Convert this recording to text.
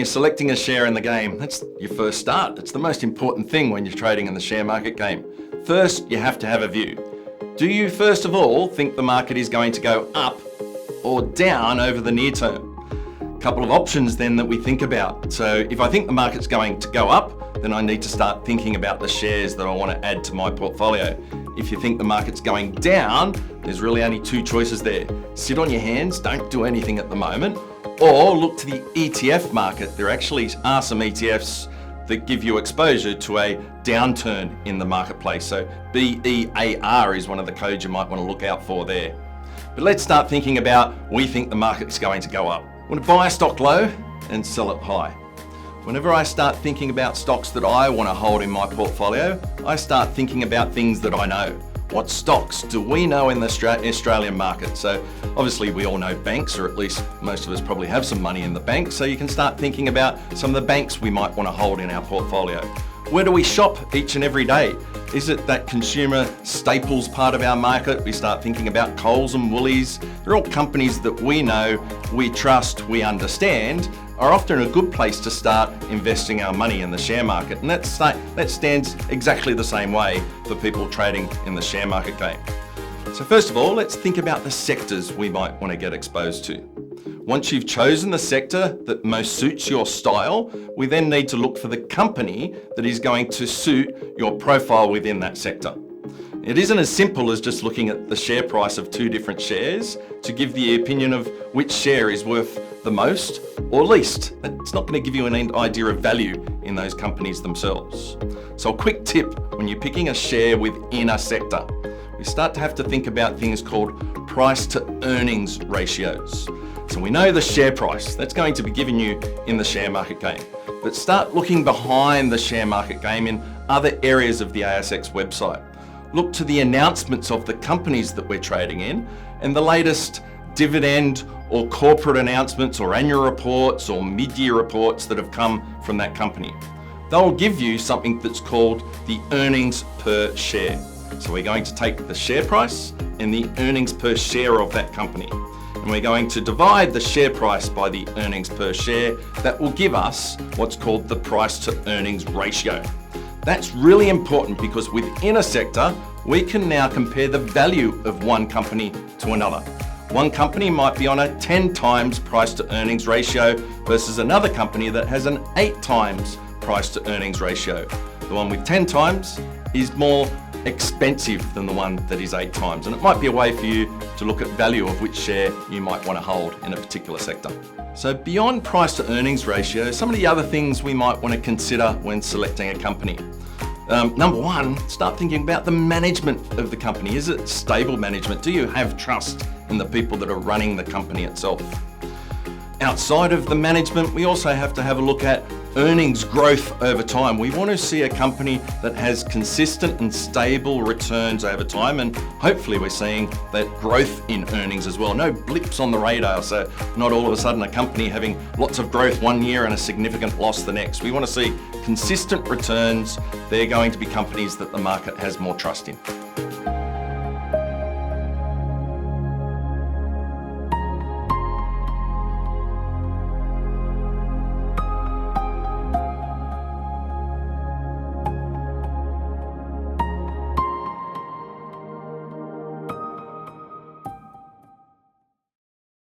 you're selecting a share in the game, that's your first start. It's the most important thing when you're trading in the share market game. First, you have to have a view. Do you, first of all, think the market is going to go up or down over the near term? A couple of options then that we think about. So if I think the market's going to go up, then I need to start thinking about the shares that I want to add to my portfolio. If you think the market's going down, there's really only two choices there. Sit on your hands, don't do anything at the moment, or look to the ETF market. There actually are some ETFs that give you exposure to a downturn in the marketplace. So BEAR is one of the codes you might want to look out for there. But let's start thinking about, we think the market's going to go up. I want to buy a stock low and sell it high. Whenever I start thinking about stocks that I want to hold in my portfolio, I start thinking about things that I know. What stocks do we know in the Australian market? So obviously we all know banks, or at least most of us probably have some money in the bank. So you can start thinking about some of the banks we might want to hold in our portfolio. Where do we shop each and every day? Is it that consumer staples part of our market? We start thinking about Coles and Woolies. They're all companies that we know, we trust, we understand, are often a good place to start investing our money in the share market. And that stands exactly the same way for people trading in the share market game. So first of all, let's think about the sectors we might want to get exposed to. Once you've chosen the sector that most suits your style, we then need to look for the company that is going to suit your profile within that sector. It isn't as simple as just looking at the share price of two different shares to give the opinion of which share is worth the most or least. It's not going to give you an idea of value in those companies themselves. So a quick tip when you're picking a share within a sector, we start to have to think about things called price to earnings ratios. So we know the share price, that's going to be given you in the share market game. But start looking behind the share market game in other areas of the ASX website. Look to the announcements of the companies that we're trading in and the latest dividend or corporate announcements or annual reports or mid-year reports that have come from that company. They'll give you something that's called the earnings per share. So we're going to take the share price and the earnings per share of that company. And we're going to divide the share price by the earnings per share. That will give us what's called the price to earnings ratio. That's really important because within a sector, we can now compare the value of one company to another. One company might be on a 10 times price to earnings ratio versus another company that has an 8 times price to earnings ratio. The one with 10 times is more expensive than the one that is 8 times. And it might be a way for you to look at value of which share you might want to hold in a particular sector. So beyond price to earnings ratio, some of the other things we might want to consider when selecting a company. Number one, start thinking about the management of the company. Is it stable management? Do you have trust in the people that are running the company itself? Outside of the management, we also have to have a look at earnings growth over time. We want to see a company that has consistent and stable returns over time, and hopefully we're seeing that growth in earnings as well. No blips on the radar, so not all of a sudden a company having lots of growth one year and a significant loss the next. We want to see consistent returns. They're going to be companies that the market has more trust in.